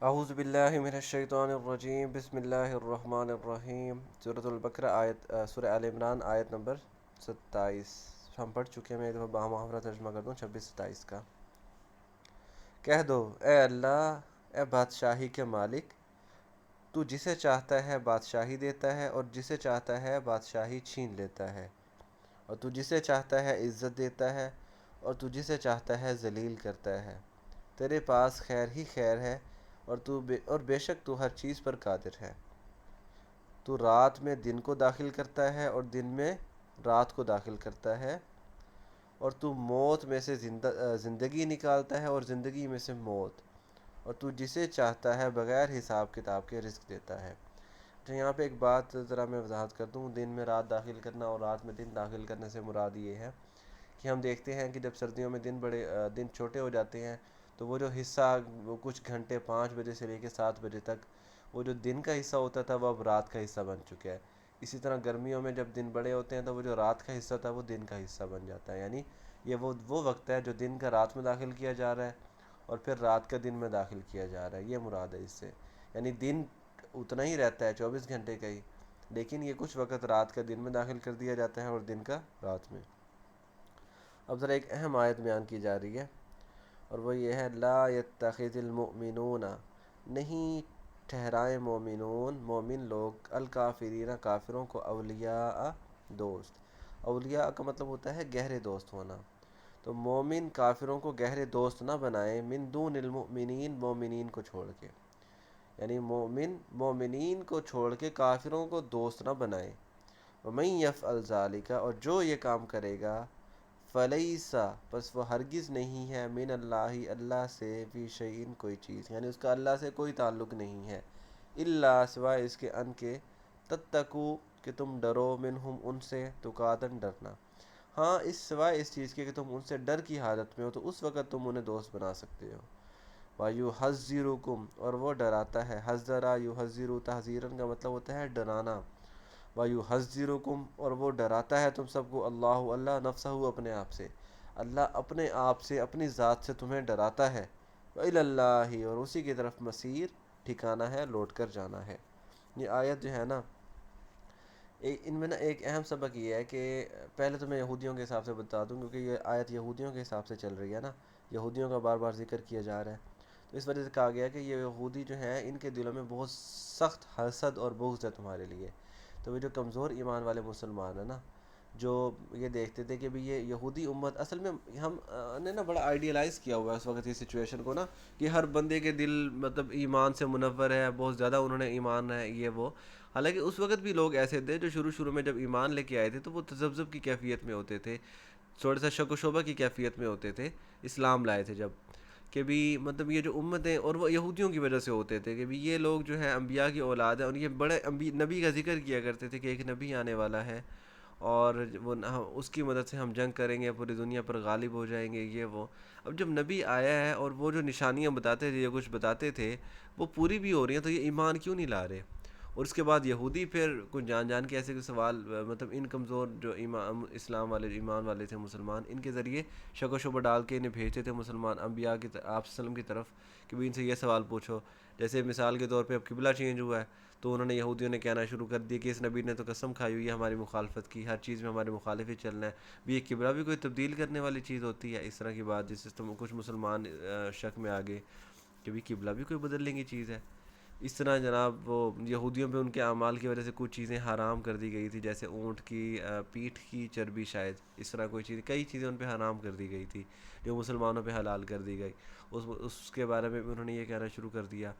اعوذ باللہ من الشیطان الرجیم، بسم اللہ الرحمن الرحیم۔ سورۃ البقرہ سورہ آل عمران آیت نمبر 27 ہم پڑھ چکے ہیں۔ میں ایک دفعہ بامحاورہ ترجمہ کر دوں 26-27 کا۔ کہہ دو اے اللہ، اے بادشاہی کے مالک، تو جسے چاہتا ہے بادشاہی دیتا ہے اور جسے چاہتا ہے بادشاہی چھین لیتا ہے، اور تو جسے چاہتا ہے عزت دیتا ہے اور تو جسے چاہتا ہے ذلیل کرتا ہے۔ تیرے پاس خیر ہی خیر ہے اور بے شک تو ہر چیز پر قادر ہے۔ تو رات میں دن کو داخل کرتا ہے اور دن میں رات کو داخل کرتا ہے، اور تو موت میں سے زندگی نکالتا ہے اور زندگی میں سے موت، اور تو جسے چاہتا ہے بغیر حساب کتاب کے رزق دیتا ہے۔ تو یہاں پہ ایک بات ذرا میں وضاحت کر دوں، دن میں رات داخل کرنا اور رات میں دن داخل کرنے سے مراد یہ ہے کہ ہم دیکھتے ہیں کہ جب سردیوں میں دن چھوٹے ہو جاتے ہیں تو وہ جو حصہ، وہ کچھ گھنٹے 5 بجے سے لے کے 7 بجے تک وہ جو دن کا حصہ ہوتا تھا وہ اب رات کا حصہ بن چکا ہے۔ اسی طرح گرمیوں میں جب دن بڑے ہوتے ہیں تو وہ جو رات کا حصہ تھا وہ دن کا حصہ بن جاتا ہے، یعنی یہ وہ وقت ہے جو دن کا رات میں داخل کیا جا رہا ہے اور پھر رات کا دن میں داخل کیا جا رہا ہے، یہ مراد ہے اس سے۔ یعنی دن اتنا ہی رہتا ہے 24 گھنٹے کا ہی، لیکن یہ کچھ وقت رات کا دن میں داخل کر دیا جاتا ہے اور دن کا رات میں۔ اب ذرا ایک اہم آیت بیان کی جا رہی ہے، اور وہ یہ ہے لا یتخذ المؤمنون، نہیں ٹھہرائے مومن لوگ الکافرین کافروں کو اولیاء دوست۔ اولیاء کا مطلب ہوتا ہے گہرے دوست ہونا، تو مومن کافروں کو گہرے دوست نہ بنائے، من دون المؤمنین مومنین کو چھوڑ کے، یعنی مومن مومنین کو چھوڑ کے کافروں کو دوست نہ بنائے۔ ومن یفعل ذلک، اور جو یہ کام کرے گا، فلیسا پس وہ ہرگز نہیں ہے، من اللہ اللہ سے، فی شیئن کوئی چیز، یعنی اس کا اللہ سے کوئی تعلق نہیں ہے، الا سوائے اس کے ان کے، تتقو کہ تم ڈرو، منہم ان سے، تقاتن ڈرنا، ہاں اس سوائے اس چیز کے کہ تم ان سے ڈر کی حالت میں ہو تو اس وقت تم انہیں دوست بنا سکتے ہو۔ وَيُحَذِّرُكُمْ، اور وہ ڈراتا ہے، حذرا یحذر تحذیرن کا مطلب ہوتا ہے ڈرانا، وَيُحَذِّرُكُمْ، اور وہ ڈراتا ہے تم سب کو، اللہ نفسہ اپنے آپ سے، اللہ اپنے آپ سے، اپنی ذات سے تمہیں ڈراتا ہے، وَإِلَى اللَّهِ، اور اسی کی طرف مصیر، ٹھکانہ ہے، لوٹ کر جانا ہے۔ یہ آیت جو ہے نا، ان میں نا ایک اہم سبق یہ ہے کہ پہلے تو میں یہودیوں کے حساب سے بتا دوں، کیونکہ یہ آیت یہودیوں کے حساب سے چل رہی ہے نا، یہودیوں کا بار بار ذکر کیا جا رہا ہے، تو اس وجہ سے کہا گیا کہ یہ یہودی جو ہیں ان کے دلوں میں بہت سخت حسد اور بغض ہے تمہارے لیے۔ تو وہ جو کمزور ایمان والے مسلمان ہیں نا، جو یہ دیکھتے تھے کہ بھی یہ یہودی امت، اصل میں ہم نے نا بڑا آئیڈیلائز کیا ہوا ہے اس وقت یہ سچویشن کو نا، کہ ہر بندے کے دل مطلب ایمان سے منور ہے، بہت زیادہ انہوں نے ایمان ہے یہ وہ، حالانکہ اس وقت بھی لوگ ایسے تھے جو شروع میں جب ایمان لے کے آئے تھے تو وہ تذبذب کی کیفیت میں ہوتے تھے، تھوڑا سا شک و شبہ کی کیفیت میں ہوتے تھے، اسلام لائے تھے جب، کہ بھی مطلب یہ جو امتیں، اور وہ یہودیوں کی وجہ سے ہوتے تھے کہ بھی یہ لوگ جو ہیں انبیاء کی اولاد ہیں، اور یہ بڑے نبی کا ذکر کیا کرتے تھے کہ ایک نبی آنے والا ہے اور وہ اس کی مدد سے ہم جنگ کریں گے، پوری دنیا پر غالب ہو جائیں گے، یہ وہ۔ اب جب نبی آیا ہے اور وہ جو نشانیاں بتاتے تھے، یہ کچھ بتاتے تھے، وہ پوری بھی ہو رہی ہیں، تو یہ ایمان کیوں نہیں لا رہے؟ اور اس کے بعد یہودی پھر کچھ جان کے ایسے کوئی سوال، مطلب ان کمزور جو اسلام والے ایمان والے تھے مسلمان، ان کے ذریعے شک و شبہ ڈال کے انہیں بھیجتے تھے مسلمان انبیاء کی آپ وسلم کی طرف، کہ بھی ان سے یہ سوال پوچھو، جیسے مثال کے طور پہ اب قبلہ چینج ہوا ہے تو انہوں نے یہودیوں نے کہنا شروع کر دیا کہ اس نبی نے تو قسم کھائی ہوئی ہے ہماری مخالفت کی، ہر چیز میں ہمارے مخالف ہی چلنا ہے، بھی یہ قبلہ بھی کوئی تبدیل کرنے والی چیز ہوتی ہے، اس طرح کی بات، جس سے کچھ مسلمان شک میں آگے کہ بھی قبلہ بھی کوئی بدلنے کی چیز ہے۔ اس طرح جناب وہ یہودیوں پہ ان کے اعمال کی وجہ سے کچھ چیزیں حرام کر دی گئی تھی، جیسے اونٹ کی پیٹھ کی چربی، شاید اس طرح کوئی چیز، کئی چیزیں ان پہ حرام کر دی گئی تھی جو مسلمانوں پہ حلال کر دی گئی، اس کے بارے میں بھی انہوں نے یہ کہنا شروع کر دیا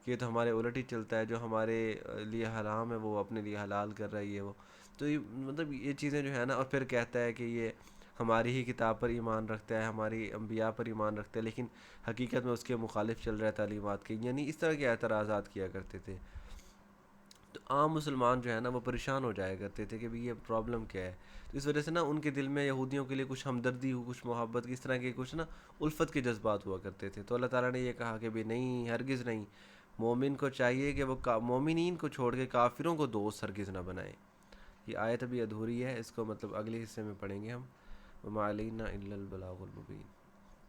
کہ یہ تو ہمارے الٹ ہی چلتا ہے، جو ہمارے لیے حرام ہے وہ اپنے لیے حلال کر رہا ہے، یہ وہ، تو یہ مطلب یہ چیزیں جو ہے نا، اور پھر کہتا ہے کہ یہ ہماری ہی کتاب پر ایمان رکھتا ہے، ہماری انبیاء پر ایمان رکھتا ہے، لیکن حقیقت میں اس کے مخالف چل رہا ہے تعلیمات کے، یعنی اس طرح کے اعتراضات کیا کرتے تھے۔ تو عام مسلمان جو ہے نا وہ پریشان ہو جایا کرتے تھے کہ بھی یہ پرابلم کیا ہے، تو اس وجہ سے نا ان کے دل میں یہودیوں کے لیے کچھ ہمدردی ہو، کچھ محبت، اس طرح کے کچھ نا الفت کے جذبات ہوا کرتے تھے، تو اللہ تعالیٰ نے یہ کہا کہ بھی نہیں، ہرگز نہیں، مومن کو چاہیے کہ وہ مومنین کو چھوڑ کے کافروں کو دوست ہرگز نہ بنائے۔ یہ آیت ابھی ادھوری ہے، اس کو مطلب اگلے حصے میں پڑھیں گے ہم، وما علینا الا البلاغ المبین۔